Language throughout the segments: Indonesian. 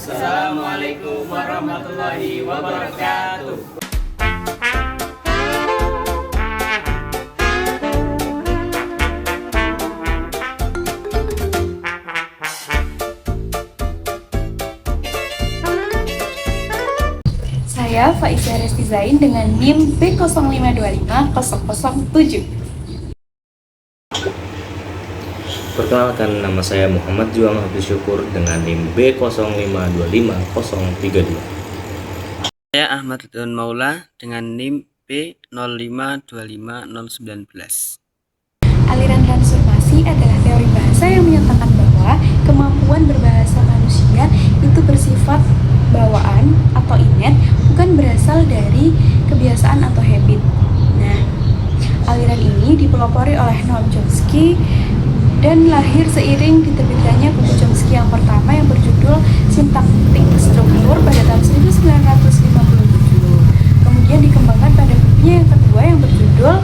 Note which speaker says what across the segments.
Speaker 1: Assalamualaikum warahmatullahi wabarakatuh.
Speaker 2: Saya Faiza Resti Zain dengan NIM B05250007.
Speaker 3: Perkenalkan, nama saya Muhammad Juang Abdul Syukur dengan NIM B05250032.
Speaker 4: Saya Ahmad Ridwan Maula dengan NIM B05255019.
Speaker 2: Aliran transformasi adalah teori bahasa yang menyatakan bahwa kemampuan berbahasa manusia itu bersifat bawaan atau innate, bukan berasal dari kebiasaan atau habit. Nah, aliran ini dipelopori oleh Noam Chomsky dan lahir seiring diterbitkannya buku Chomsky yang pertama yang berjudul Syntactic Structure pada tahun 1957. Kemudian dikembangkan pada bukunya yang kedua yang berjudul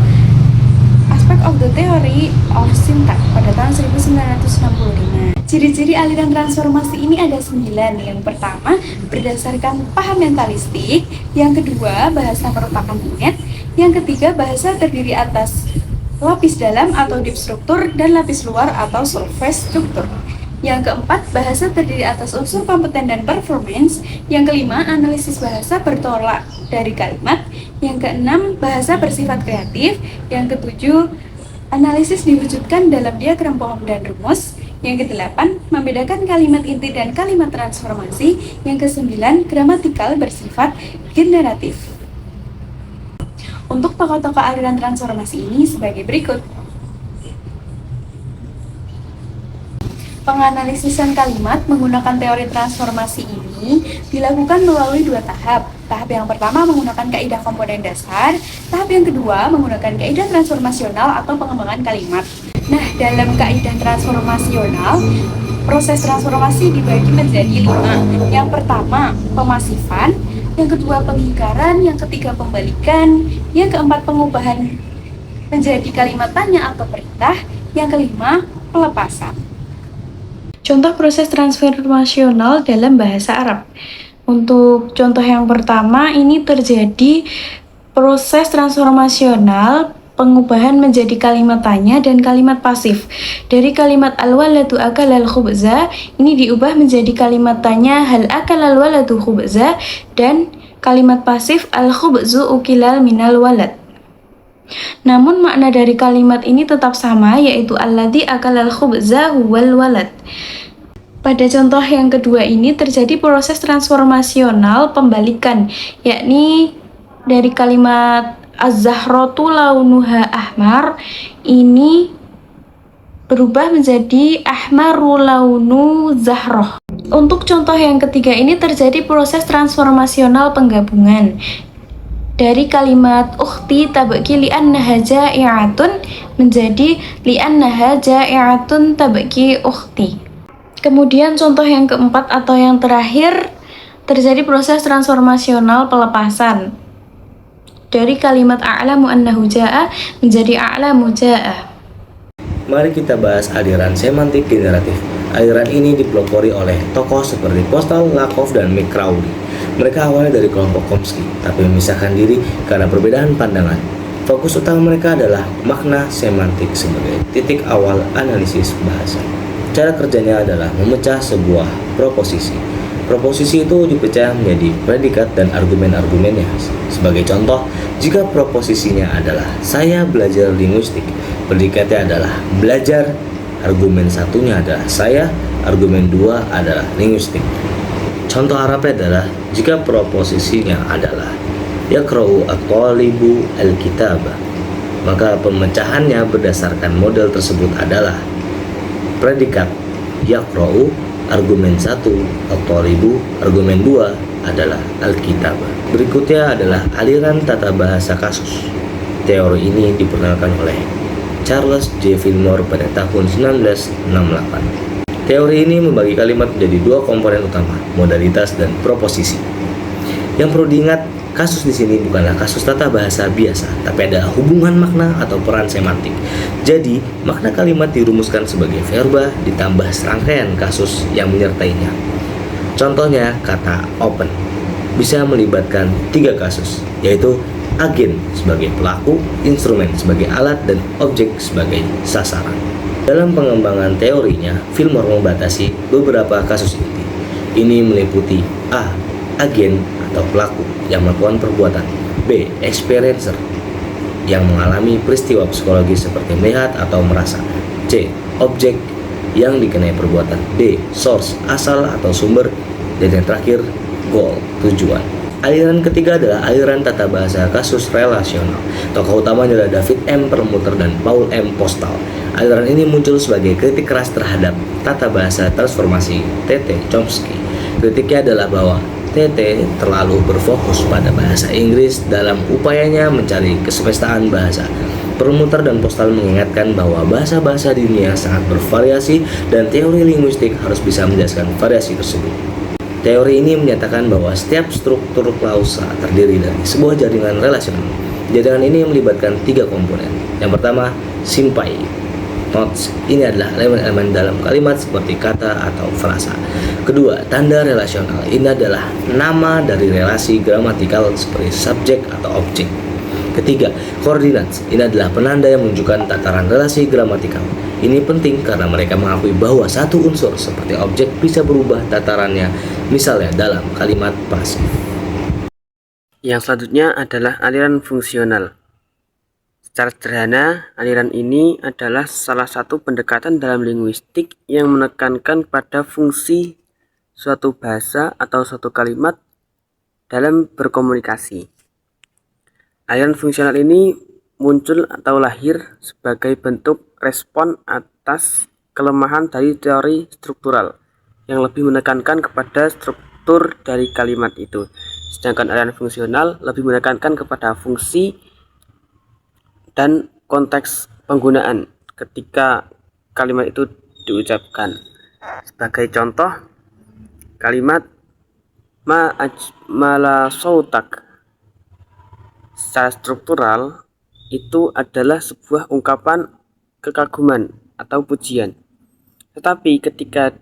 Speaker 2: Aspect of the Theory of Syntax pada tahun 1965. Ciri-ciri aliran transformasi ini ada 9. Yang pertama, berdasarkan paham mentalistik. Yang kedua, bahasa merupakan innate. Yang ketiga, bahasa terdiri atas lapis dalam atau deep struktur dan lapis luar atau surface struktur. Yang keempat, bahasa terdiri atas unsur kompeten dan performance. Yang kelima, analisis bahasa bertolak dari kalimat. Yang keenam, bahasa bersifat kreatif. Yang ketujuh, analisis diwujudkan dalam diagram pohon dan rumus. Yang kedelapan, membedakan kalimat inti dan kalimat transformasi. Yang kesembilan, gramatikal bersifat generatif. Untuk tokoh-tokoh aliran transformasi ini sebagai berikut. Penganalisisan kalimat menggunakan teori transformasi ini dilakukan melalui 2 tahap. Tahap yang pertama menggunakan kaidah komponen dasar, tahap yang kedua menggunakan kaidah transformasional atau pengembangan kalimat. Nah, dalam kaidah transformasional, proses transformasi dibagi menjadi 5. Yang pertama, pemasifan, yang kedua pengingkaran, yang ketiga pembalikan, yang keempat pengubahan menjadi kalimat tanya atau perintah, yang kelima pelepasan. Contoh proses transformasional dalam bahasa Arab. Untuk contoh yang pertama, ini terjadi proses transformasional pengubahan menjadi kalimat tanya dan kalimat pasif. Dari kalimat al-waladu akalal khubza, ini diubah menjadi kalimat tanya hal akalal waladu khubza, dan kalimat pasif al-khubzu ukilal minal walad. Namun makna dari kalimat ini tetap sama, yaitu alladzi akalal khubza huwal walad. Pada contoh yang kedua ini terjadi proses transformasional pembalikan, yakni dari kalimat az-zahratu launuha ahmar, ini berubah menjadi ahmaru launu zahroh. Untuk contoh yang ketiga ini terjadi proses transformasional penggabungan. Dari kalimat ukhti tabaki li'annaha ja'i'atun menjadi li'annaha ja'i'atun tabaki ukhti. Kemudian contoh yang keempat atau yang terakhir terjadi proses transformasional pelepasan. Dari kalimat a'lamu annahu ja'a menjadi a'lamu ja'a.
Speaker 3: Mari kita bahas aliran semantik generatif. Aliran ini dipelopori oleh tokoh seperti Postal, Lakoff, dan McCrawley. Mereka awalnya dari kelompok Chomsky, tapi memisahkan diri karena perbedaan pandangan. Fokus utama mereka adalah makna semantik sebagai titik awal analisis bahasa. Cara kerjanya adalah memecah sebuah proposisi. Proposisi itu dipecah menjadi predikat dan argumen-argumennya. Sebagai contoh, jika proposisinya adalah saya belajar linguistik, predikatnya adalah belajar, argumen satunya adalah saya, argumen 2 adalah linguistik. Contoh Arabnya adalah jika proposisinya adalah yaqra'u at-talibu al-kitaba, maka pemecahannya berdasarkan model tersebut adalah predikat yaqra'u, argumen 1, at-talibu, argumen 2 adalah al-kitabah. Berikutnya adalah aliran tata bahasa kasus. Teori ini diperkenalkan oleh Charles J. Fillmore pada tahun 1968. Teori ini membagi kalimat menjadi 2 komponen utama, modalitas dan proposisi. Yang perlu diingat, kasus di sini bukanlah kasus tata bahasa biasa, tapi ada hubungan makna atau peran semantik. Jadi, makna kalimat dirumuskan sebagai verba ditambah serangkaian kasus yang menyertainya. Contohnya kata open bisa melibatkan 3 kasus, yaitu agen sebagai pelaku, instrumen sebagai alat, dan objek sebagai sasaran. Dalam pengembangan teorinya, Fillmore membatasi beberapa kasus inti. Ini meliputi A. Agen atau pelaku yang melakukan perbuatan, B. Experiencer yang mengalami peristiwa psikologis seperti melihat atau merasa, C. Objek yang dikenai perbuatan, D. Source, asal atau sumber, dan yang terakhir, goal, tujuan. Aliran ketiga adalah aliran tata bahasa kasus relasional. Tokoh utamanya adalah David M. Perlmutter dan Paul M. Postal. Aliran ini muncul sebagai kritik keras terhadap tata bahasa transformasi T.T. Chomsky. Kritiknya adalah bahwa T.T. terlalu berfokus pada bahasa Inggris dalam upayanya mencari kesemestaan bahasa. Perlmutter dan Postal mengingatkan bahwa bahasa-bahasa di dunia sangat bervariasi dan teori linguistik harus bisa menjelaskan variasi tersebut. Teori ini menyatakan bahwa setiap struktur klausa terdiri dari sebuah jaringan relasional. Jaringan ini melibatkan 3 komponen. Yang pertama, simpai. Notes ini adalah elemen-elemen dalam kalimat seperti kata atau frasa. Kedua, tanda relasional. Ini adalah nama dari relasi gramatikal seperti subjek atau objek. Ketiga, coordinates. Ini adalah penanda yang menunjukkan tataran relasi gramatikal. Ini penting karena mereka mengakui bahwa satu unsur seperti objek bisa berubah tatarannya, misalnya dalam kalimat pasif.
Speaker 4: Yang selanjutnya adalah aliran fungsional. Secara sederhana, aliran ini adalah salah satu pendekatan dalam linguistik yang menekankan pada fungsi suatu bahasa atau suatu kalimat dalam berkomunikasi. Aliran fungsional ini muncul atau lahir sebagai bentuk respon atas kelemahan dari teori struktural yang lebih menekankan kepada struktur dari kalimat itu. Sedangkan aliran fungsional lebih menekankan kepada fungsi dan konteks penggunaan ketika kalimat itu diucapkan. Sebagai contoh, kalimat ma ajmala sautak secara struktural itu adalah sebuah ungkapan kekaguman atau pujian. Tetapi ketika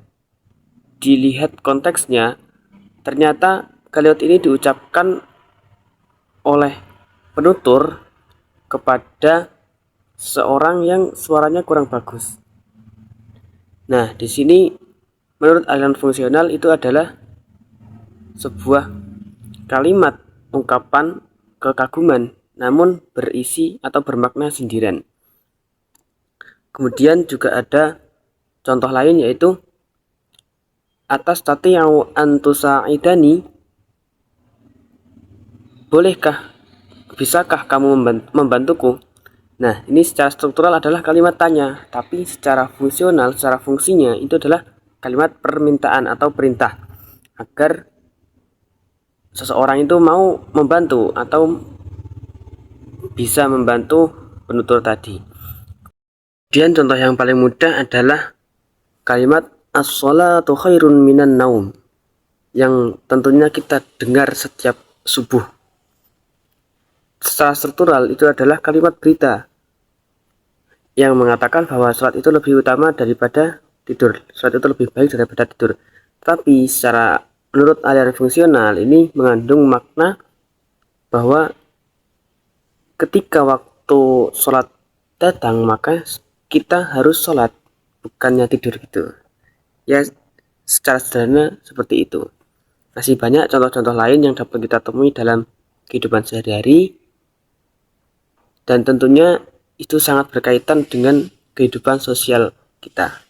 Speaker 4: dilihat konteksnya, ternyata kalimat ini diucapkan oleh penutur kepada seorang yang suaranya kurang bagus. Nah, di sini menurut aliran fungsional itu adalah sebuah kalimat ungkapan kekaguman namun berisi atau bermakna sindiran. Kemudian juga ada contoh lain, yaitu atas tatiyau antusaidani, bisakah kamu membantuku? Nah, ini secara struktural adalah kalimat tanya, tapi secara fungsional, secara fungsinya itu adalah kalimat permintaan atau perintah agar seseorang itu mau membantu atau bisa membantu penutur tadi. Kemudian contoh yang paling mudah adalah kalimat as-sholatu khairun minan naum, yang tentunya kita dengar setiap subuh. Secara struktural itu adalah kalimat berita yang mengatakan bahwa sholat itu lebih utama daripada tidur, sholat itu lebih baik daripada tidur. Tapi secara menurut aliran fungsional ini mengandung makna bahwa ketika waktu sholat datang maka kita harus sholat, bukannya tidur gitu. Ya, secara sederhana seperti itu. Masih banyak contoh-contoh lain yang dapat kita temui dalam kehidupan sehari-hari, dan tentunya itu sangat berkaitan dengan kehidupan sosial kita.